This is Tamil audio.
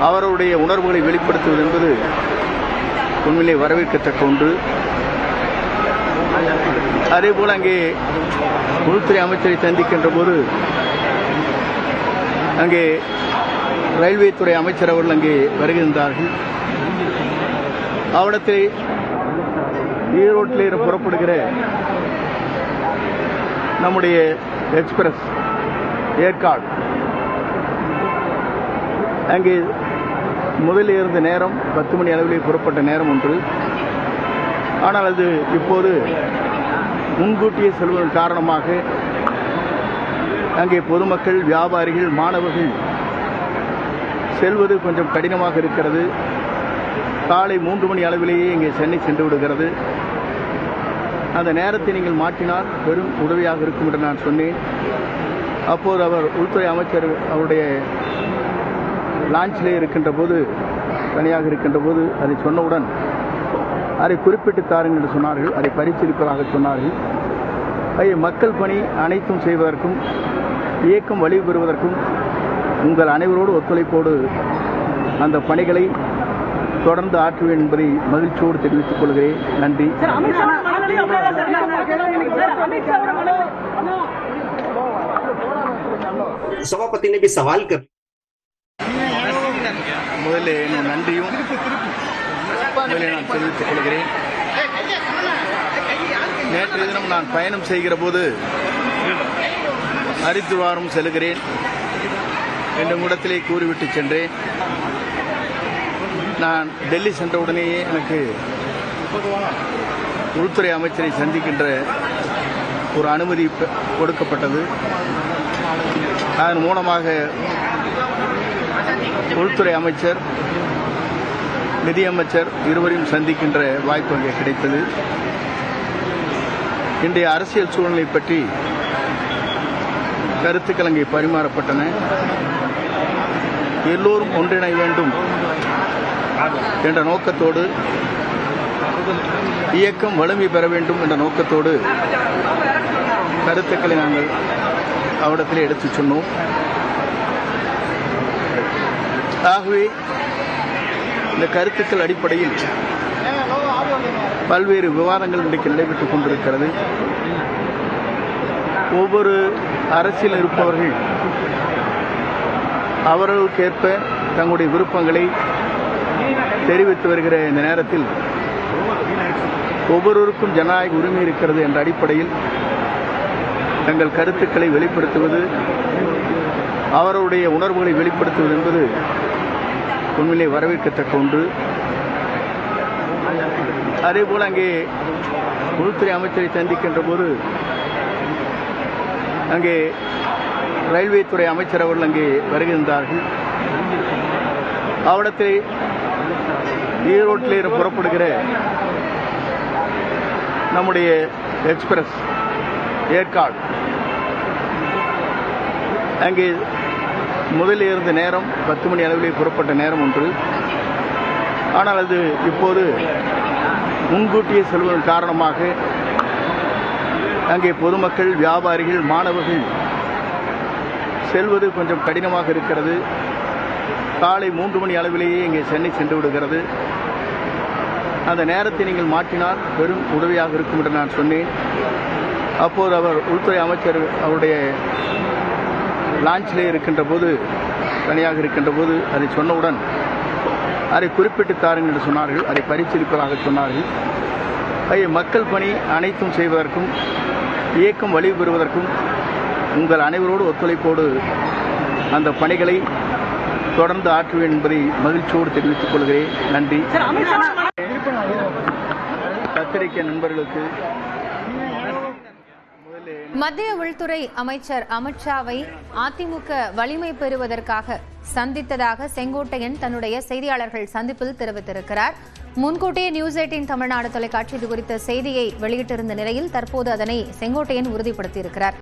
அவருடைய உணர்வுகளை வெளிப்படுத்துவது என்பது உண்மையிலே வரவேற்கத்தக்க ஒன்று. அதேபோல் அங்கே உள்துறை அமைச்சரை சந்திக்கின்ற போது அங்கே ரயில்வே துறை அமைச்சர் அவர்கள் அங்கே வருகின்றார்கள். அவடத்தில் ஈரோட்டில் புறப்படுகிற நம்முடைய எக்ஸ்பிரஸ் ஏற்காடு அங்கே முதலில் இருந்த நேரம் 10 மணி அளவிலே புறப்பட்ட நேரம் ஒன்று. ஆனால் அது இப்போது முன்கூட்டியே செல்வதன் காரணமாக அங்கே பொதுமக்கள், வியாபாரிகள், மாணவர்கள் செல்வது கொஞ்சம் கடினமாக இருக்கிறது. காலை 3 மணி அளவிலேயே இங்கே சென்னை சென்று விடுகிறது. அந்த நேரத்தை நீங்கள் மாற்றினால் பெரும் உதவியாக இருக்கும் என்று நான் சொன்னேன். அப்போது அவர் உள்துறை அமைச்சர் அவருடைய லான்ச்சிலே இருக்கின்ற போது, தனியாக இருக்கின்ற போது அதை சொன்னவுடன் அதை குறிப்பிட்டு தாருங்கள் என்று சொன்னார்கள். அதை பரிசீலிப்பதாக சொன்னார்கள். மக்கள் பணி அனைத்தும் செய்வதற்கும், இயக்கம் வலிவு பெறுவதற்கும் உங்கள் அனைவரோடு ஒத்துழைப்போடு அந்த பணிகளை தொடர்ந்து ஆற்றுவேன் என்பதை மகிழ்ச்சியோடு தெரிவித்துக் கொள்கிறேன். நன்றி. सभापति ने भी सवाल कर முதலில் நன்றியும் நான் தெரிவித்துக் கொள்கிறேன். நேற்றைய தினம் நான் பயணம் செய்கிற போது ஹரித்வாரம் செல்கிறேன் என்ற இடத்திலே கூறிவிட்டு சென்றேன். நான் டெல்லி சென்றவுடனேயே எனக்கு உள்துறை அமைச்சரை சந்திக்கின்ற ஒரு அனுமதி கொடுக்கப்பட்டது. அதன் மூலமாக உள்துறை அமைச்சர், நிதியமைச்சர் இருவரையும் சந்திக்கின்ற வாய்ப்பு அங்கே கிடைத்தது. இன்றைய அரசியல் சூழ்நிலை பற்றி கருத்துக்கள் அங்கே பரிமாறப்பட்டன. எல்லோரும் ஒன்றிணை வேண்டும் என்ற நோக்கத்தோடு, இயக்கம் வலிமை பெற வேண்டும் என்ற நோக்கத்தோடு கருத்துக்களை நாங்கள் அவரிடத்திலே எடுத்துச் சொன்னோம். ஆகவே இந்த கருத்துக்கள் அடிப்படையில் பல்வேறு விவாதங்கள் இன்றைக்கு நடைபெற்றுக் கொண்டிருக்கிறது. ஒவ்வொரு அரசியல் இருப்பவர்கள் அவர்களுக்கேற்ப தங்களுடைய விருப்பங்களை தெரிவித்து வருகிற இந்த நேரத்தில் ஒவ்வொருவருக்கும் ஜனநாயக உரிமை இருக்கிறது என்ற அடிப்படையில் தங்கள் கருத்துக்களை வெளிப்படுத்துவது, அவருடைய உணர்வுகளை வெளிப்படுத்துவது என்பது உண்மையிலே வரவேற்கத்தக்க ஒன்று. அதேபோல் அங்கே உள்துறை அமைச்சரை சந்திக்கின்ற போது அங்கே ரயில்வே துறை அமைச்சர் அவர்கள் அங்கே வருகின்றார்கள். அவடத்தில் ஈரோட்டில் புறப்படுகிற நம்முடைய எக்ஸ்பிரஸ் ஏற்காடு அங்கே முதலில் இருந்த நேரம் 10 மணி அளவிலே புறப்பட்ட நேரம் ஒன்று. ஆனால் அது இப்போது முன்கூட்டியே செல்வதன் காரணமாக அங்கே பொதுமக்கள், வியாபாரிகள், மாணவர்கள் செல்வது கொஞ்சம் கடினமாக இருக்கிறது. காலை 3 மணி அளவிலேயே இங்கே சென்னை சென்று விடுகிறது. அந்த நேரத்தை நீங்கள் மாற்றினால் பெரும் உதவியாக இருக்கும் என்று நான் சொன்னேன். அப்போது அவர் உள்துறை அமைச்சர் அவருடைய லான்ச்சிலே இருக்கின்ற போது, தனியாக இருக்கின்ற போது அதை சொன்னவுடன் அதை குறிப்பிட்டு தாருங்கள் என்று சொன்னார்கள். அதை பரிசீலிப்பதாக சொன்னார்கள். மக்கள் பணி அனைத்தும் செய்வதற்கும், இயக்கம் வலிவு பெறுவதற்கும் உங்கள் அனைவரோடு ஒத்துழைப்போடு அந்த பணிகளை தொடர்ந்து ஆற்றுவேன் என்பதை மகிழ்ச்சியோடு தெரிவித்துக் கொள்கிறேன். நன்றி. பத்திரிகை நண்பர்களுக்கு மத்திய உள்துறை அமைச்சர் அமித்ஷாவை அதிமுக வலிமை பெறுவதற்காக சந்தித்ததாக செங்கோட்டையன் தன்னுடைய செய்தியாளர்கள் சந்திப்பில் தெரிவித்திருக்கிறார். முன்கூட்டியே நியூஸ் 18 தமிழ்நாடு தொலைக்காட்சி இது குறித்த செய்தியை வெளியிட்டிருந்த நிலையில் தற்போது அதனை செங்கோட்டையன் உறுதிப்படுத்தியிருக்கிறார்.